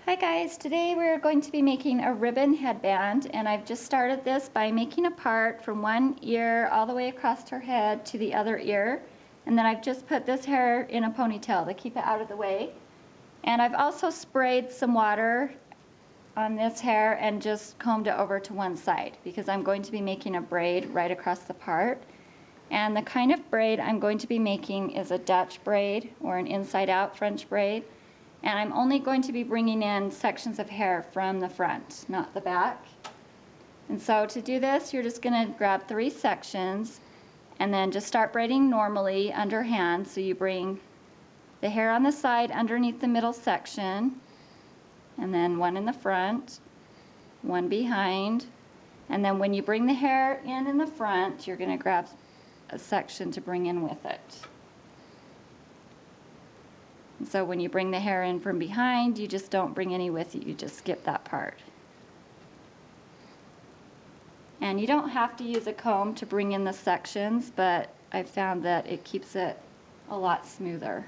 Hi guys, today we're going to be making a ribbon headband, and I've just started this by making a part from one ear all the way across her head to the other ear, and then I've just put this hair in a ponytail to keep it out of the way. And I've also sprayed some water on this hair and just combed it over to one side because I'm going to be making a braid right across the part. And the kind of braid I'm going to be making is a Dutch braid or an inside out French braid. And I'm only going to be bringing in sections of hair from the front, not the back. And so to do this, you're just going to grab 3 sections and then just start braiding normally underhand. So you bring the hair on the side underneath the middle section, and then one in the front, one behind, and then when you bring the hair in the front, you're going to grab a section to bring in with it. So when you bring the hair in from behind, you just don't bring any with you, you just skip that part. And you don't have to use a comb to bring in the sections, but I've found that it keeps it a lot smoother.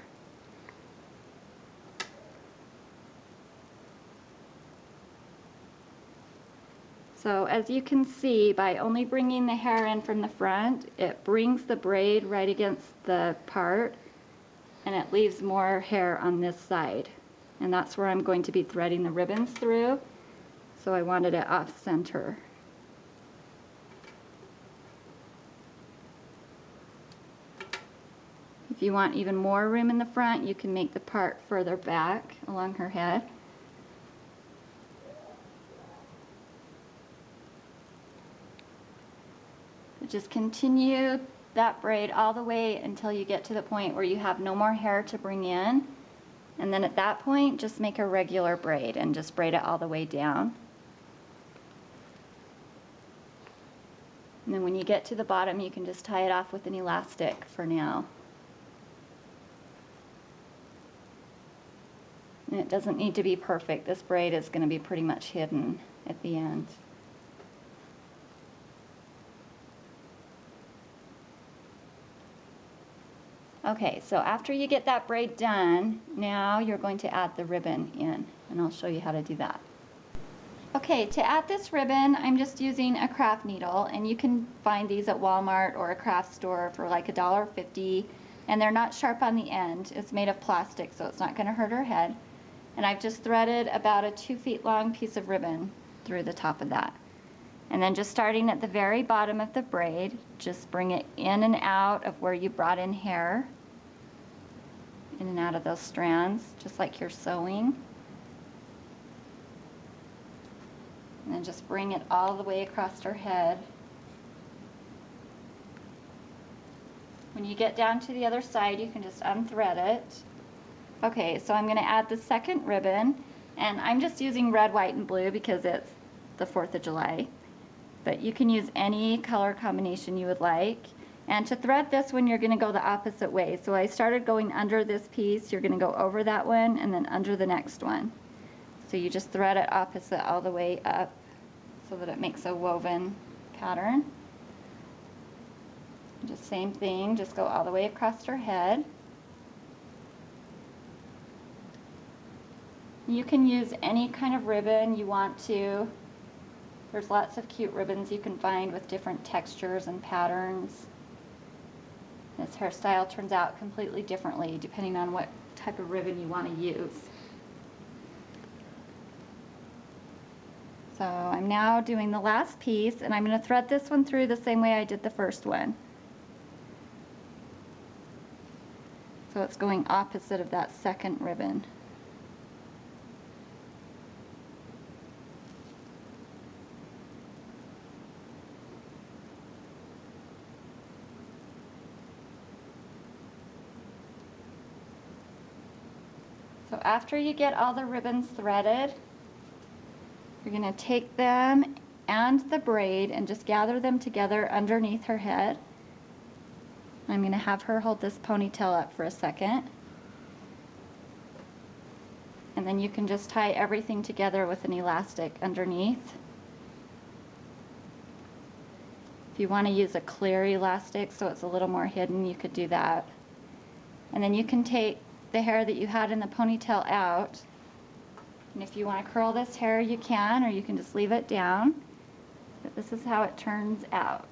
So as you can see, by only bringing the hair in from the front, it brings the braid right against the part, and it leaves more hair on this side. And that's where I'm going to be threading the ribbons through, so I wanted it off center. If you want even more room in the front, you can make the part further back along her head. But just continue that braid all the way until you get to the point where you have no more hair to bring in, and then at that point just make a regular braid and just braid it all the way down. And then when you get to the bottom, you can just tie it off with an elastic for now. And it doesn't need to be perfect. This braid is going to be pretty much hidden at the end. Okay, so after you get that braid done, now you're going to add the ribbon in, and I'll show you how to do that. Okay, to add this ribbon, I'm just using a craft needle, and you can find these at Walmart or a craft store for like $1.50, and they're not sharp on the end. It's made of plastic, so it's not going to hurt her head. And I've just threaded about a 2 feet long piece of ribbon through the top of that. And then just starting at the very bottom of the braid, just bring it in and out of where you brought in hair, in and out of those strands, just like you're sewing. And then just bring it all the way across her head. When you get down to the other side, you can just unthread it. Okay, so I'm going to add the second ribbon, and I'm just using red, white, and blue because it's the 4th of July. But you can use any color combination you would like. And to thread this one, you're going to go the opposite way. So I started going under this piece, you're going to go over that one, and then under the next one. So you just thread it opposite all the way up so that it makes a woven pattern. Just same thing, just go all the way across her head. You can use any kind of ribbon you want to. There's lots of cute ribbons you can find with different textures and patterns. This hairstyle turns out completely differently depending on what type of ribbon you want to use. So I'm now doing the last piece, and I'm going to thread this one through the same way I did the first one. So it's going opposite of that second ribbon. So after you get all the ribbons threaded, you're going to take them and the braid and just gather them together underneath her head. I'm going to have her hold this ponytail up for a second. And then you can just tie everything together with an elastic underneath. If you want to use a clear elastic so it's a little more hidden, you could do that. And then you can take the hair that you had in the ponytail out And if you want to curl this hair, you can, or you can just leave it down. But this is how it turns out.